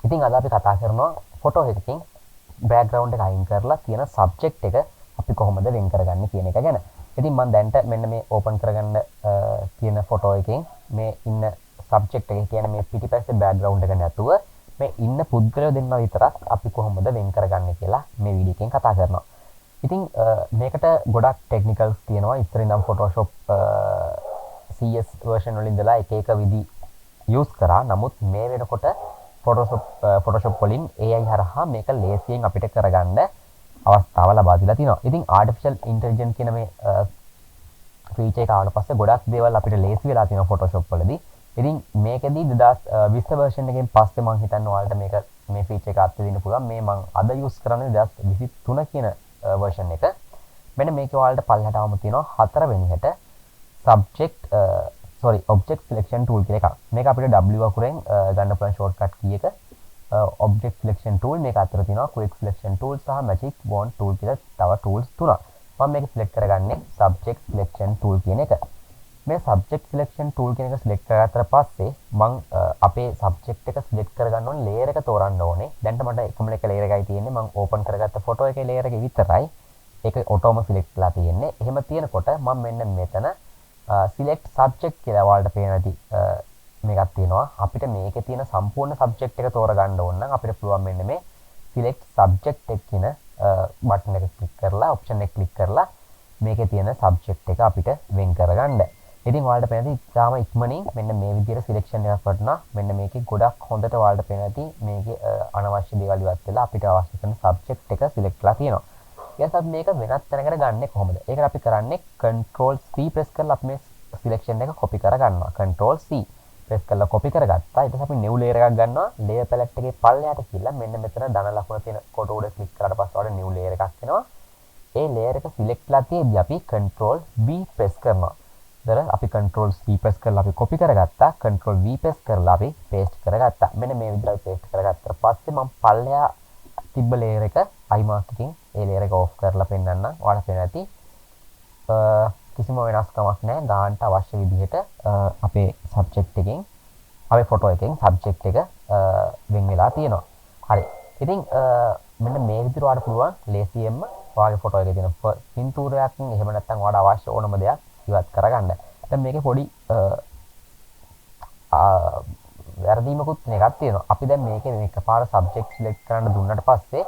ඉතින් අද අපි කතා කරනවා ෆොටෝ එකකින් බෑග්ග්‍රවුන්ඩ් එක අයින් කරලා තියෙන සබ්ජෙක්ට් එක අපි කොහොමද වෙන් කරගන්නේ කියන එක ගැන. ඉතින් මම දැන්ට මෙන්න මේ ඕපන් කරගන්න තියෙන ෆොටෝ එකෙන් මේ ඉන්න සබ්ජෙක්ට් එක කියන්නේ මේ පිටිපස්සේ බෑග්ග්‍රවුන්ඩ් එක නැතුව මේ ඉන්න පුද්ගලයෝ දෙන්නා විතරක් අපි කොහොමද වෙන් කරගන්නේ කියලා මේ වීඩියෝ එකෙන් කතා කරනවා. ඉතින් මේකට ගොඩක් ටෙක්නිකල්ස් තියෙනවා. ඉස්සර ඉඳන් Photoshop CS version වලින් ඉඳලා එක එක විදි යූස් කරා. නමුත් මේ වෙනකොට Photoshop වලින් AI හරහා මේක ලේසියෙන් අපිට කරගන්න අවස්ථාව ලබා දීලා තිනවා. ඉතින් artificial intelligence කියන මේ ෆීචර් එක ආවට පස්සේ ගොඩක් දේවල් අපිට ලේසි වෙලා තියෙනවා Photoshop වලදී. ඉතින් මේකෙදී 2020 version එකෙන් පස්සේ මම හිතන්නේ ඔයාලට මේ ෆීචර් එක අත්විඳින්න පුළුවන්. මේ මම අද යූස් කරන්නේ 2023 කියන version එක. මෙන්න මේකේ ඔයාලට පල්ලෙහාට අවම තියෙනවා 4 වෙනි හැට object selection tool කියලා එකක්. මේක අපිට W අකුරෙන් ගන්න පුළුවන් shortcut key එක. object selection tool මේක අතර තියෙනවා quick selection tool සහ magic wand tool කියලා තව tools තුනක්. මම මේක select කරගන්නේ subject selection tool කියන එක. මේ subject selection tool කියන එක select කරගත්තට පස්සේ මම අපේ subject එක select කරගන්න ඕනේ layer එක තෝරන්න ඕනේ. දැන් මට එකම එක layer එකයි තියෙන්නේ. මම open කරගත්ත photo එකේ layer එක විතරයි. ඒක auto select කරලා තියෙන්නේ. එහෙම තියෙනකොට මම මෙන්න මෙතන select subject කියලා ඔයාලට පේන ඇති මේකක් තියෙනවා. අපිට මේකේ තියෙන සම්පූර්ණ subject එක තෝරගන්න ඕන නම් අපිට පුළුවන් මෙන්න මේ select subject එක කියන බටන් එක ක්ලික් කරලා option එක ක්ලික් කරලා මේකේ තියෙන subject එක අපිට වෙන් කරගන්න. ඉතින් ඔයාලට පේන ඇති තාම ඉක්මනින් මෙන්න මේ විදිහට selection එකක් වටනවා. මෙන්න මේකේ ගොඩක් හොඳට ඔයාලට පේන ඇති මේකේ අනවශ්‍ය දේවල් ඉවත් වෙලා අපිට අවශ්‍ය කරන subject එක select කරලා තියෙනවා. ඊට මේක වෙනත් තැනකට ගන්නෙ කොහොමද? ඒකට අපි කරන්නේ control C press කරලා අපි මේ selection එක copy කරගන්නවා. control C press කරලා copy කරගත්තා. ඊට පස්සේ අපි new layer එකක් ගන්නවා. layer palette එකේ පල්ලෙහාට ගිහලා මෙන්න මෙතන ධන ලකුණ තියෙන කොට උඩ click කරාට පස්සේ ඔයාලට new layer එකක් එනවා. ඒ layer එක select කරලා තියෙද්දි අපි control V press කරනවා. ඊට අපි control C press කරලා අපි copy කරගත්තා. control V press කරලා අපි paste කරගත්තා. මෙන්න මේ විදිහට paste කරගත්තාට පස්සේ මම පල්ලෙහා තිබ්බ layer එක eye mark එකකින් ඒ layer එක off කරලා පෙන්නන්නම්. ඔයාලට පේන ඇති කිසිම වෙනස්කමක් නැහැ. ගානට අවශ්‍ය විදිහට අපේ subject එකෙන් අපේ photo එකෙන් subject එක වෙන් වෙලා තියෙනවා. හරි. ඉතින් මෙන්න මේ විදිහට ඔයාලට පුළුවන් ලේසියෙන්ම ඔයාගේ photo එකේ තියෙන පින්තූරයක් එහෙම නැත්නම් ඔයාලට අවශ්‍ය ඕනම දෙයක් ඉවත් කරගන්න. දැන් මේකේ පොඩි වැරදීමකුත් එකක් තියෙනවා. අපි දැන් මේකේ එකපාර subject select කරන්න දුන්නාට පස්සේ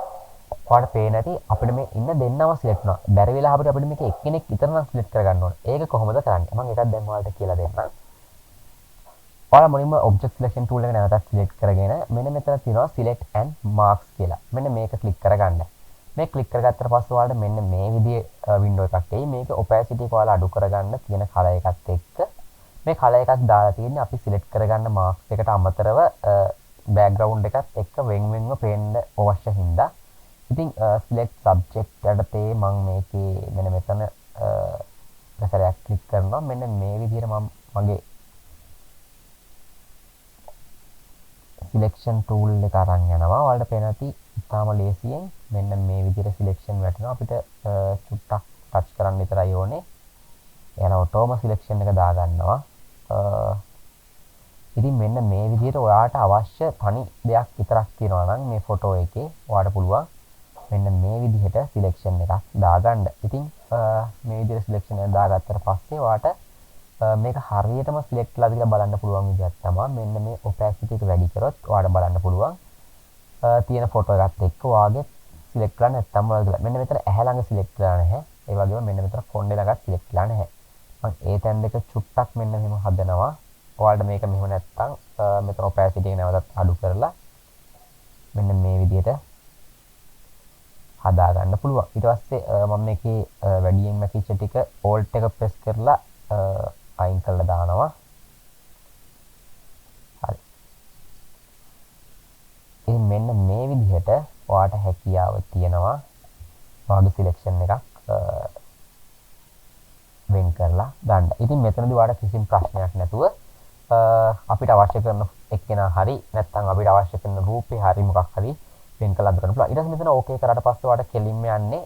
ඔයාලට පේන ඇති අපිට මේ ඉන්න දෙන්නම select වෙනවා. බැරි වෙලා අපිට මේක එක්කෙනෙක් විතර නම් select කරගන්න ඕනේ. ඒක කොහොමද කරන්නේ? මම එකක් දැන් ඔයාලට කියලා දෙන්නම්. ඔයාලා මුලින්ම object selection tool එක නැවතත් select කරගෙන මෙන්න මෙතන තියෙනවා select and marks කියලා. මෙන්න මේක click කරගන්න. මේ click කරගත්තට පස්සේ ඔයාලට මෙන්න මේ විදිහේ window එකක් එයි. මේක opacity එක ඔයාලා අඩු කරගන්න තියෙන color එකත් එක්ක මේ color එකක් දාලා තියෙන්නේ අපි select කරගන්න marks එකට අමතරව background එකත් එක්ක වෙන්වෙන්ව පේන්න අවශ්‍ය හින්දා ඉතින් select subject යටතේ මම මේකේ මෙන්න මෙතන රසරයක් ක්ලික් කරනවා. මෙන්න මේ විදිහට මම මගේ selection tool එක අරන් යනවා. ඔයාලට පේන ඇති ඉතාලම ලේසියෙන් මෙන්න මේ විදිහට selection වැටෙනවා. අපිට චුට්ටක් ටච් කරන්න විතරයි ඕනේ. එයාලා ඔටෝම selection එක දා ගන්නවා. ඉතින් මෙන්න මේ විදිහට ඔයාලට අවශ්‍ය තනි දෙයක් විතරක් තියෙනවා නම් මේ ෆොටෝ එකේ ඔයාලට පුළුවන් මෙන්න මේ විදිහට selection එකක් දාගන්න. ඉතින් මේ විදිහට selection එක දාගත්තට පස්සේ ඔයාලට මේක හරියටම select වෙලාද කියලා බලන්න පුළුවන් විදිහක් තමයි මෙන්න මේ opacity එක වැඩි කරොත් ඔයාලට බලන්න පුළුවන් තියෙන ෆොටෝ එකත් එක්ක ඔයාගේ select කරලා නැත්තම් වලද මෙන්න මෙතන ඇහැ ළඟ select කරලා නැහැ. ඒ වගේම මෙන්න මෙතන ෆොන්ට් ළඟත් select කරලා නැහැ. මම ඒ තැන් දෙක චුට්ටක් මෙන්න මෙහෙම හදනවා. ඔයාලට මේක මෙහෙම නැත්තම් මෙතන opacity එක නැවතත් අඩු කරලා මෙන්න මේ විදිහට හදා ගන්න පුළුවන්. ඊට පස්සේ මම මේකේ වැඩියෙන් මැකිච්ච ටික alt එක press කරලා අයින් කරලා දානවා. හරි. ඉතින් මෙන්න මේ විදිහට ඔයාලට හැකියාව තියෙනවා ඔයාගේ selection එකක් වෙන් කරලා ගන්න. ඉතින් මෙතනදී ඔයාලට කිසිම ප්‍රශ්නයක් නැතුව අපිට අවශ්‍ය කරන එක්කෙනා හරි නැත්නම් අපිට අවශ්‍ය කරන රූපේ හරි මොකක් හරි වෙන් කරලා අඳුරන්න පුළුවන්. ඊට පස්සේ මෙතන ඕකේ කරාට පස්සේ ඔයාලට කෙලින්ම යන්නේ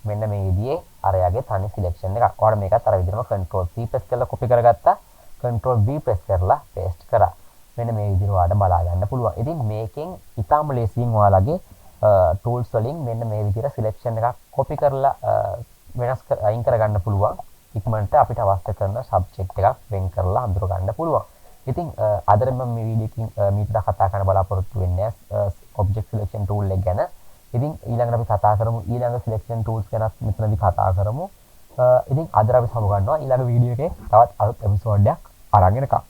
මෙන්න මේ විදිහේ අරයාගේ තනි selection එකක්. ඔයාලා මේකත් අර විදිහම control C press කරලා copy කරගත්තා. control V press කරලා paste කරා. මෙන්න මේ විදිහට ඔයාලට බලා ගන්න පුළුවන්. ඉතින් මේකෙන් ඊටාම ලේසියෙන් ඔයාලගේ tools වලින් මෙන්න මේ විදිහට selection එකක් copy කරලා අයින් කර ගන්න පුළුවන්. ඉක්මනට අපිට අවශ්‍ය කරන subject එකක් වෙන් කරලා අඳුර ගන්න පුළුවන්. ඉතින් අද මම මේ වීඩියෝ එකකින් මීට කතා කරන්න බලාපොරොත්තු වෙන්නේ object selection tool එක ගැන. ඉතින් ඊළඟට අපි කතා කරමු ඊළඟ selection tools ගැන මෙතනදී කතා කරමු. ඉතින් අද අපි සමු ගන්නවා ඊළඟ වීඩියෝ එකේ තවත් අලුත් එපිසෝඩ් එකක් අරගෙන එනවා.